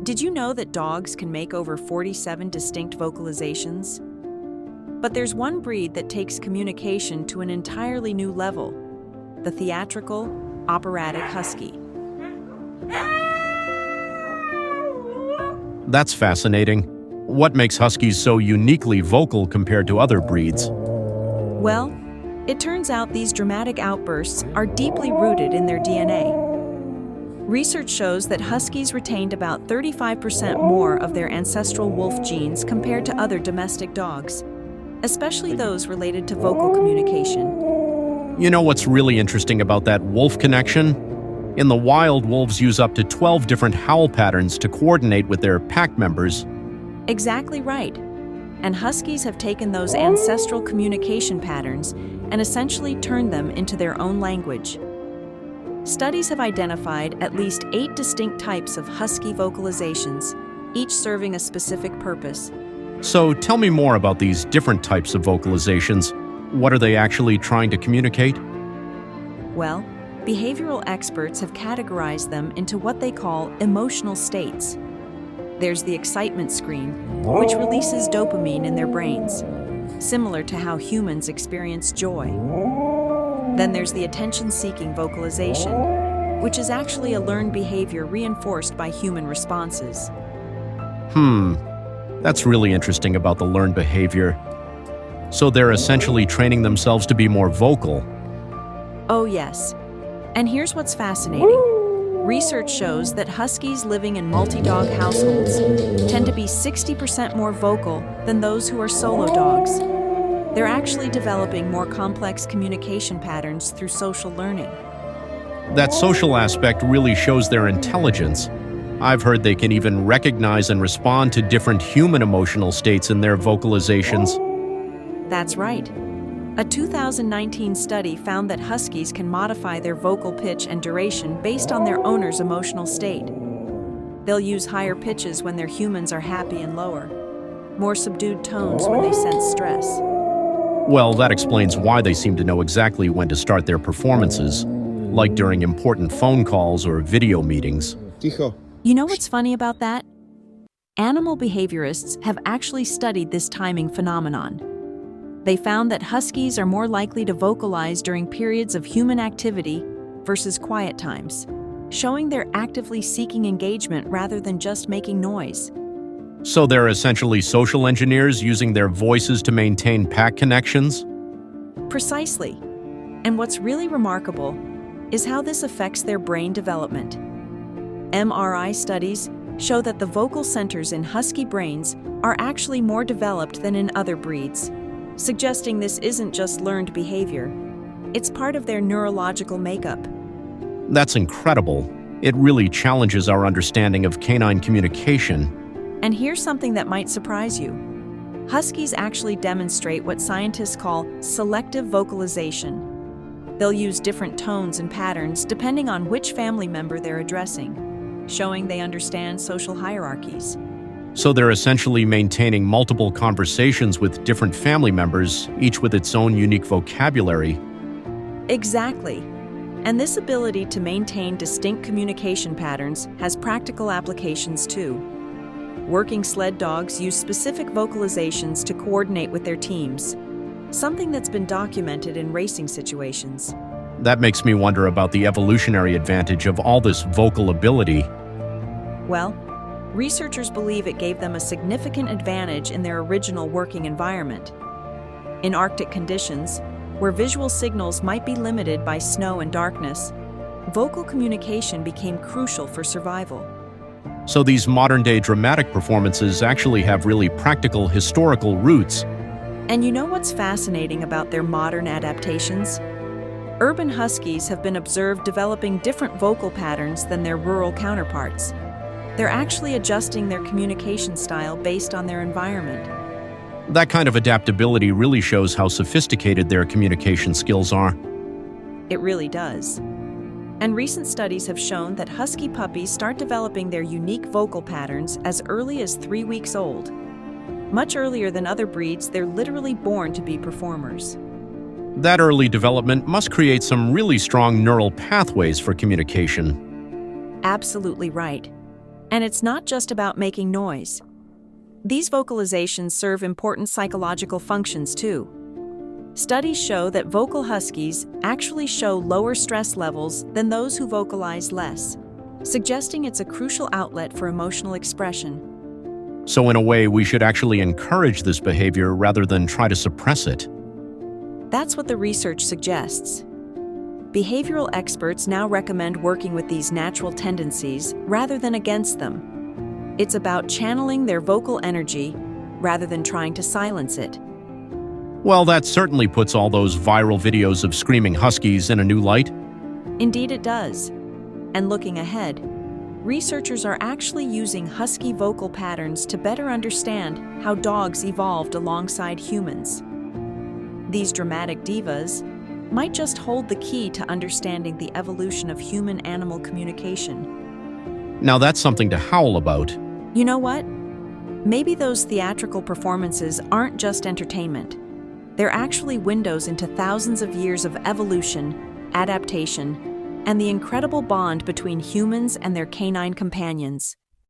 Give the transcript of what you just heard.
Did you know that dogs can make over 47 distinct vocalizations? But there's one breed that takes communication to an entirely new level: the theatrical, operatic Husky. That's fascinating. What makes Huskies so uniquely vocal compared to other breeds? Well, it turns out these dramatic outbursts are deeply rooted in their DNA. Research shows that Huskies retained about 35% more of their ancestral wolf genes compared to other domestic dogs, especially those related to vocal communication. You know what's really interesting about that wolf connection? In the wild, wolves use up to 12 different howl patterns to coordinate with their pack members. Exactly right. And Huskies have taken those ancestral communication patterns and essentially turned them into their own language. Studies have identified at least 8 distinct types of Husky vocalizations, each serving a specific purpose. So tell me more about these different types of vocalizations. What are they actually trying to communicate? Well, behavioral experts have categorized them into what they call emotional states. There's the excitement scream, which releases dopamine in their brains, similar to how humans experience joy. Then there's the attention-seeking vocalization, which is actually a learned behavior reinforced by human responses. That's really interesting about the learned behavior. So they're essentially training themselves to be more vocal. Oh yes. And here's what's fascinating. Research shows that Huskies living in multi-dog households tend to be 60% more vocal than those who are solo dogs. They're actually developing more complex communication patterns through social learning. That social aspect really shows their intelligence. I've heard they can even recognize and respond to different human emotional states in their vocalizations. That's right. A 2019 study found that Huskies can modify their vocal pitch and duration based on their owner's emotional state. They'll use higher pitches when their humans are happy and lower, more subdued tones when they sense stress. Well, that explains why they seem to know exactly when to start their performances, like during important phone calls or video meetings. You know what's funny about that? Animal behaviorists have actually studied this timing phenomenon. They found that Huskies are more likely to vocalize during periods of human activity versus quiet times, showing they're actively seeking engagement rather than just making noise. So they're essentially social engineers using their voices to maintain pack connections? Precisely. And what's really remarkable is how this affects their brain development. MRI studies show that the vocal centers in Husky brains are actually more developed than in other breeds, suggesting this isn't just learned behavior. It's part of their neurological makeup. That's incredible. It really challenges our understanding of canine communication. And here's something that might surprise you. Huskies actually demonstrate what scientists call selective vocalization. They'll use different tones and patterns depending on which family member they're addressing, showing they understand social hierarchies. So they're essentially maintaining multiple conversations with different family members, each with its own unique vocabulary. Exactly. And this ability to maintain distinct communication patterns has practical applications too. Working sled dogs use specific vocalizations to coordinate with their teams, something that's been documented in racing situations. That makes me wonder about the evolutionary advantage of all this vocal ability. Well, researchers believe it gave them a significant advantage in their original working environment. In Arctic conditions, where visual signals might be limited by snow and darkness, vocal communication became crucial for survival. So these modern-day dramatic performances actually have really practical historical roots. And you know what's fascinating about their modern adaptations? Urban Huskies have been observed developing different vocal patterns than their rural counterparts. They're actually adjusting their communication style based on their environment. That kind of adaptability really shows how sophisticated their communication skills are. It really does. And recent studies have shown that Husky puppies start developing their unique vocal patterns as early as 3 weeks old. Much earlier than other breeds, they're literally born to be performers. That early development must create some really strong neural pathways for communication. Absolutely right. And it's not just about making noise. These vocalizations serve important psychological functions too. Studies show that vocal huskies actually show lower stress levels than those who vocalize less, suggesting it's a crucial outlet for emotional expression. So in a way, we should actually encourage this behavior rather than try to suppress it. That's what the research suggests. Behavioral experts now recommend working with these natural tendencies rather than against them. It's about channeling their vocal energy rather than trying to silence it. Well, that certainly puts all those viral videos of screaming huskies in a new light. Indeed it does. And looking ahead, researchers are actually using husky vocal patterns to better understand how dogs evolved alongside humans. These dramatic divas might just hold the key to understanding the evolution of human-animal communication. Now that's something to howl about. You know what? Maybe those theatrical performances aren't just entertainment. They're actually windows into thousands of years of evolution, adaptation, and the incredible bond between humans and their canine companions.